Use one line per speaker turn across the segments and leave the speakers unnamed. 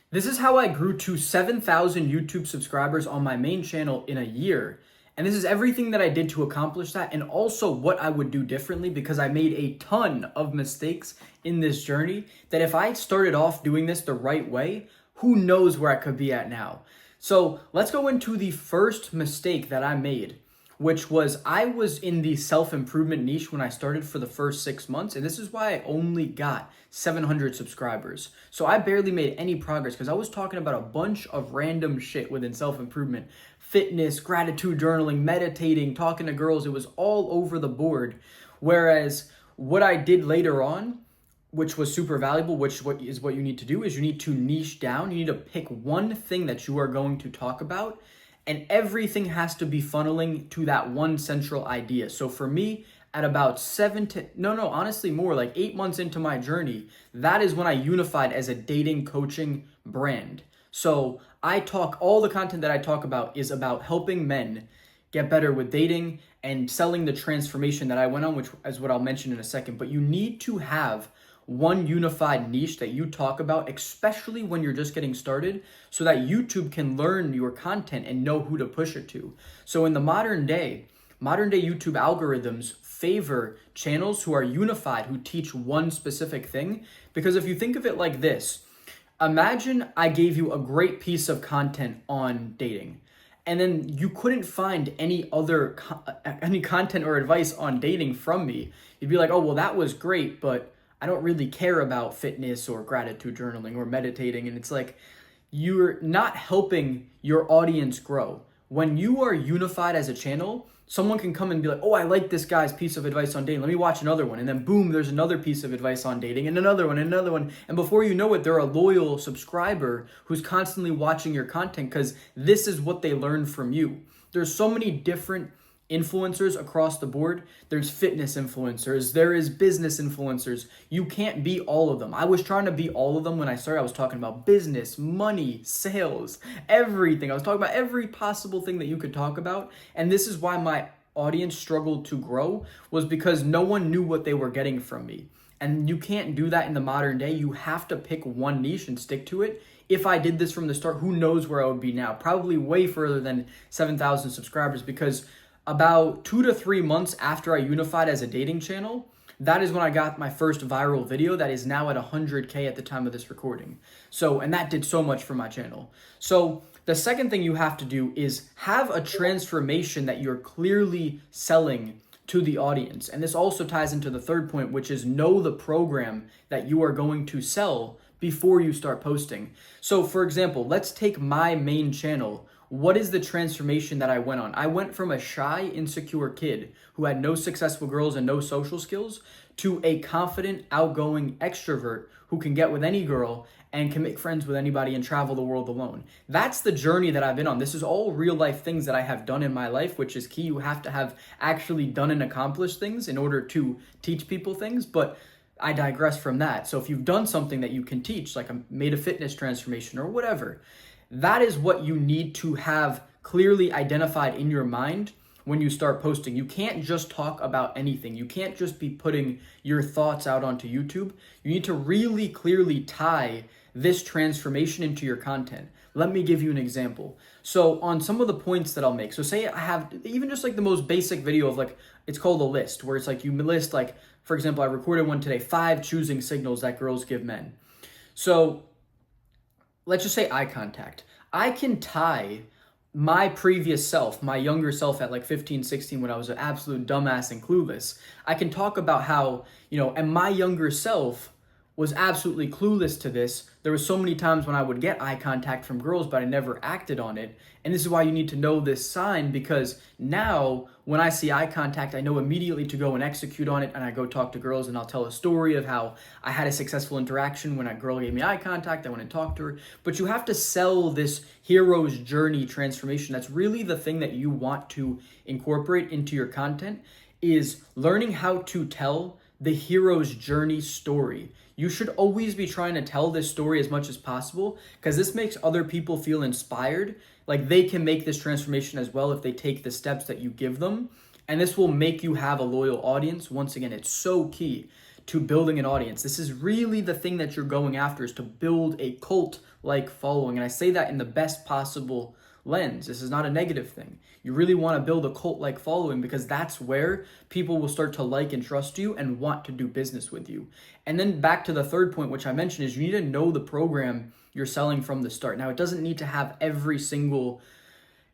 This is how I grew to 7,000 YouTube subscribers on my main channel in a year. And this is everything that I did to accomplish that, and also what I would do differently, because I made a ton of mistakes in this journey that if I started off doing this the right way, who knows where I could be at now. So let's go into the first mistake that I made, which was I was in the self-improvement niche when I started for the first 6 months. And this is why I only got 700 subscribers. So I barely made any progress because I was talking about a bunch of random shit within self-improvement, fitness, gratitude journaling, meditating, talking to girls. It was all over the board. Whereas what I did later on, which was super valuable, which what you need to do is you need to niche down. You need to pick one thing that you are going to talk about, and everything has to be funneling to that one central idea. So for me, at about honestly more, like 8 months into my journey, that is when I unified as a dating coaching brand. So all the content that I talk about is about helping men get better with dating and selling the transformation that I went on, which is what I'll mention in a second. But you need to have one unified niche that you talk about, especially when you're just getting started, so that YouTube can learn your content and know who to push it to. So in the modern day YouTube algorithms favor channels who are unified, who teach one specific thing. Because if you think of it like this, imagine I gave you a great piece of content on dating, and then you couldn't find any other any content or advice on dating from me. You'd be like, oh, well, that was great, but I don't really care about fitness or gratitude journaling or meditating. And it's like, you're not helping your audience grow. When you are unified as a channel, someone can come and be like, oh, I like this guy's piece of advice on dating. Let me watch another one. And then boom, there's another piece of advice on dating and another one and another one. And before you know it, they're a loyal subscriber who's constantly watching your content because this is what they learned from you. There's so many different influencers across the board. There's fitness influencers, there is business influencers. You can't be all of them. I was trying to be all of them when I started. I was talking about business, money, sales, everything. I was talking about every possible thing that you could talk about. And this is why my audience struggled to grow, was because no one knew what they were getting from me. And you can't do that in the modern day. You have to pick one niche and stick to it. If I did this from the start, who knows where I would be now? Probably way further than 7,000 subscribers, because about 2 to 3 months after I unified as a dating channel, that is when I got my first viral video that is now at 100K at the time of this recording. So, and that did so much for my channel. So the second thing you have to do is have a transformation that you're clearly selling to the audience. And this also ties into the third point, which is know the program that you are going to sell before you start posting. So for example, let's take my main channel. What is the transformation that I went on? I went from a shy, insecure kid who had no successful girls and no social skills to a confident, outgoing extrovert who can get with any girl and can make friends with anybody and travel the world alone. That's the journey that I've been on. This is all real life things that I have done in my life, which is key. You have to have actually done and accomplished things in order to teach people things, but I digress from that. So if you've done something that you can teach, like I made a fitness transformation or whatever, that is what you need to have clearly identified in your mind when you start posting. You can't just talk about anything. You can't just be putting your thoughts out onto YouTube. You need to really clearly tie this transformation into your content. Let me give you an example. So on some of the points that I'll make, so say I have even just like the most basic video of like, it's called a list, where it's like you list, like, for example, I recorded one today, 5 choosing signals that girls give men. So let's just say eye contact. I can tie my previous self, my younger self at like 15, 16, when I was an absolute dumbass and clueless. I can talk about how, and my younger self was absolutely clueless to this. There were so many times when I would get eye contact from girls, but I never acted on it. And this is why you need to know this sign, because now when I see eye contact, I know immediately to go and execute on it. And I go talk to girls and I'll tell a story of how I had a successful interaction when a girl gave me eye contact. I went and talked to her. But you have to sell this hero's journey transformation. That's really the thing that you want to incorporate into your content, is learning how to tell the hero's journey story. You should always be trying to tell this story as much as possible, because this makes other people feel inspired. Like they can make this transformation as well if they take the steps that you give them. And this will make you have a loyal audience. Once again, it's so key to building an audience. This is really the thing that you're going after, is to build a cult-like following. And I say that in the best possible lens. This is not a negative thing. You really want to build a cult-like following because that's where people will start to like and trust you and want to do business with you. And then back to the third point, which I mentioned, is you need to know the program you're selling from the start. Now, it doesn't need to have every single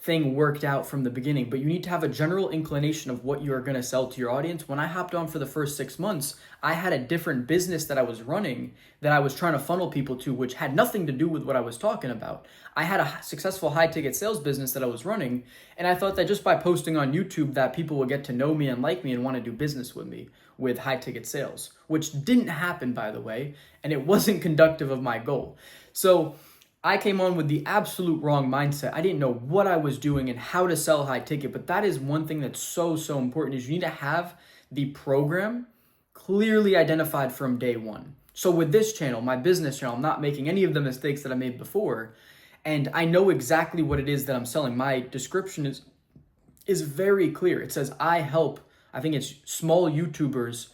thing worked out from the beginning, but you need to have a general inclination of what you are going to sell to your audience. When I hopped on for the first 6 months, I had a different business that I was running that I was trying to funnel people to, which had nothing to do with what I was talking about. I had a successful high ticket sales business that I was running, and I thought that just by posting on YouTube that people would get to know me and like me and want to do business with me with high ticket sales, which didn't happen, by the way, and it wasn't conductive of my goal. So I came on with the absolute wrong mindset. I didn't know what I was doing and how to sell high ticket, but that is one thing that's so important, is you need to have the program clearly identified from day one. So with this channel, my business channel, I'm not making any of the mistakes that I made before, and I know exactly what it is that I'm selling. My description is very clear. It says I help, I think it's small YouTubers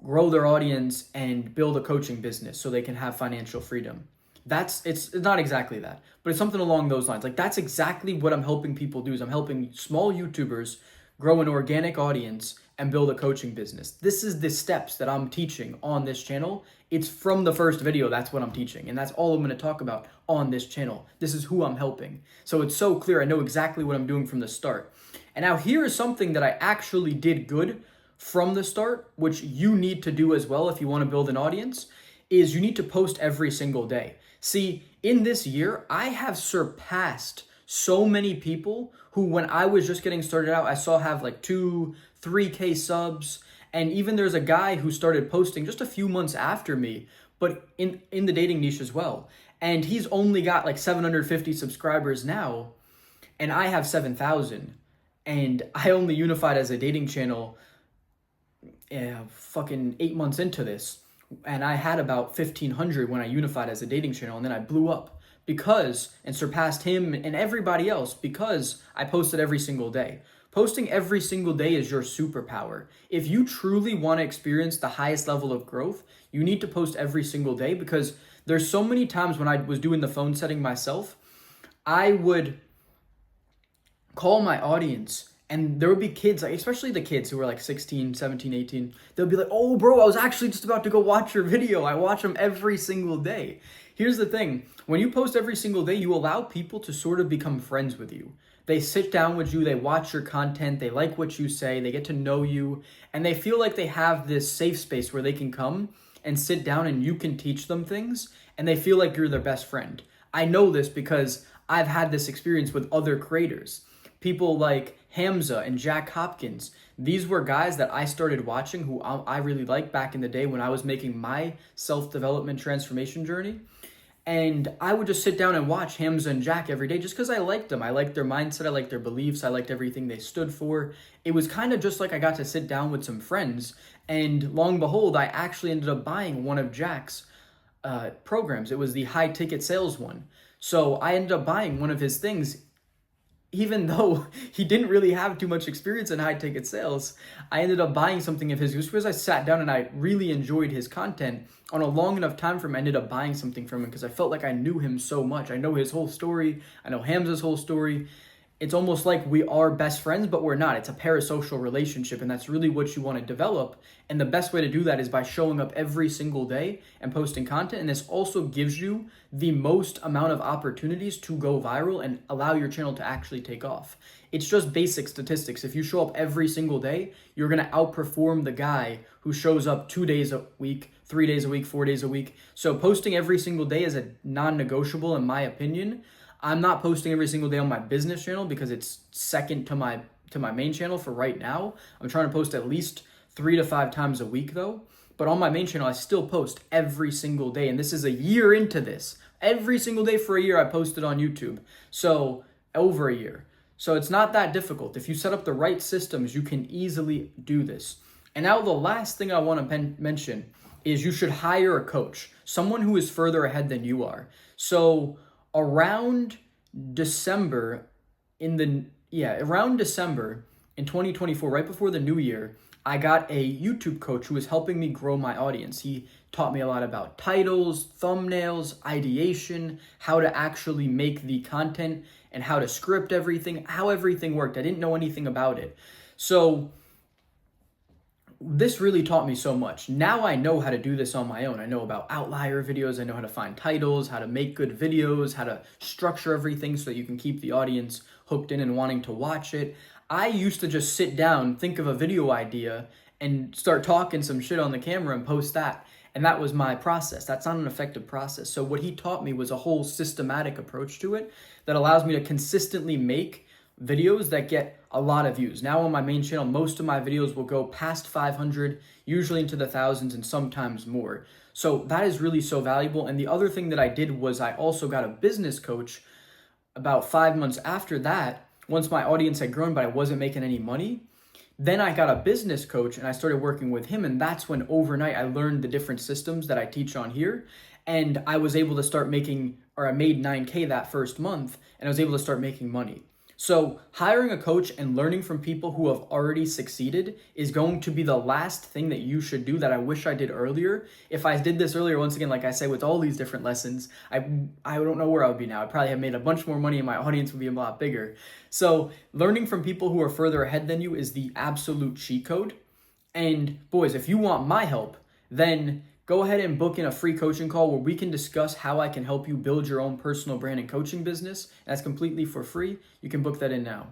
grow their audience and build a coaching business so they can have financial freedom. It's not exactly that, but it's something along those lines. Like, that's exactly what I'm helping people do, is I'm helping small YouTubers grow an organic audience and build a coaching business. This is the steps that I'm teaching on this channel. It's from the first video, that's what I'm teaching. And that's all I'm going to talk about on this channel. This is who I'm helping. So it's so clear. I know exactly what I'm doing from the start. And now here is something that I actually did good from the start, which you need to do as well if you want to build an audience, is you need to post every single day. See, in this year, I have surpassed so many people who, when I was just getting started out, I saw have like 2-3K subs. And even there's a guy who started posting just a few months after me, but in the dating niche as well. And he's only got like 750 subscribers now, and I have 7,000. And I only unified as a dating channel fucking 8 months into this. And I had about 1,500 when I unified as a dating channel, and then I blew up and surpassed him and everybody else because I posted every single day. Posting every single day is your superpower. If you truly want to experience the highest level of growth, you need to post every single day, because there's so many times when I was doing the phone setting myself, I would call my audience, and there would be kids, like, especially the kids who were like 16, 17, 18. They'll be like, oh, bro, I was actually just about to go watch your video. I watch them every single day. Here's the thing. When you post every single day, you allow people to sort of become friends with you. They sit down with you. They watch your content. They like what you say. They get to know you. And they feel like they have this safe space where they can come and sit down and you can teach them things. And they feel like you're their best friend. I know this because I've had this experience with other creators. People like Hamza and Jack Hopkins. These were guys that I started watching who I really liked back in the day when I was making my self-development transformation journey. And I would just sit down and watch Hamza and Jack every day just because I liked them. I liked their mindset. I liked their beliefs. I liked everything they stood for. It was kind of just like I got to sit down with some friends. And long and behold, I actually ended up buying one of Jack's programs. It was the high ticket sales one. So I ended up buying one of his things. Even though he didn't really have too much experience in high ticket sales, I ended up buying something of his just because I sat down and I really enjoyed his content. On a long enough time frame, I ended up buying something from him because I felt like I knew him so much. I know his whole story. I know Hamza's whole story. It's almost like we are best friends, but we're not. It's a parasocial relationship, and that's really what you want to develop. And the best way to do that is by showing up every single day and posting content. And this also gives you the most amount of opportunities to go viral and allow your channel to actually take off. It's just basic statistics. If you show up every single day, you're going to outperform the guy who shows up 2 days a week, 3 days a week, 4 days a week. So posting every single day is a non-negotiable, in my opinion. I'm not posting every single day on my business channel because it's second to my main channel for right now. I'm trying to post at least 3 to 5 times a week though. But on my main channel, I still post every single day. And this is a year into this. Every single day for a year I posted on YouTube. So over a year. So it's not that difficult. If you set up the right systems, you can easily do this. And now the last thing I want to mention is you should hire a coach. Someone who is further ahead than you are. So around December in 2024, right before the new year, I got a YouTube coach who was helping me grow my audience. He taught me a lot about titles, thumbnails, ideation, how to actually make the content, and how to script everything, how everything worked. I didn't know anything about it. So this really taught me so much. Now I know how to do this on my own. I know about outlier videos. I know how to find titles, how to make good videos, how to structure everything so that you can keep the audience hooked in and wanting to watch it. I used to just sit down, think of a video idea, and start talking some shit on the camera and post that. And that was my process. That's not an effective process. So what he taught me was a whole systematic approach to it that allows me to consistently make videos that get a lot of views. Now on my main channel, most of my videos will go past 500, usually into the thousands and sometimes more. So that is really so valuable. And the other thing that I did was I also got a business coach about 5 months after that, once my audience had grown, but I wasn't making any money. Then I got a business coach and I started working with him. And that's when overnight I learned the different systems that I teach on here. And I was able to start making, or I made 9K that first month, and I was able to start making money. So hiring a coach and learning from people who have already succeeded is going to be the last thing that you should do that I wish I did earlier. If I did this earlier, once again, like I said, with all these different lessons, I don't know where I would be now. I'd probably have made a bunch more money and my audience would be a lot bigger. So learning from people who are further ahead than you is the absolute cheat code. And boys, if you want my help, then go ahead and book in a free coaching call where we can discuss how I can help you build your own personal brand and coaching business. And that's completely for free. You can book that in now.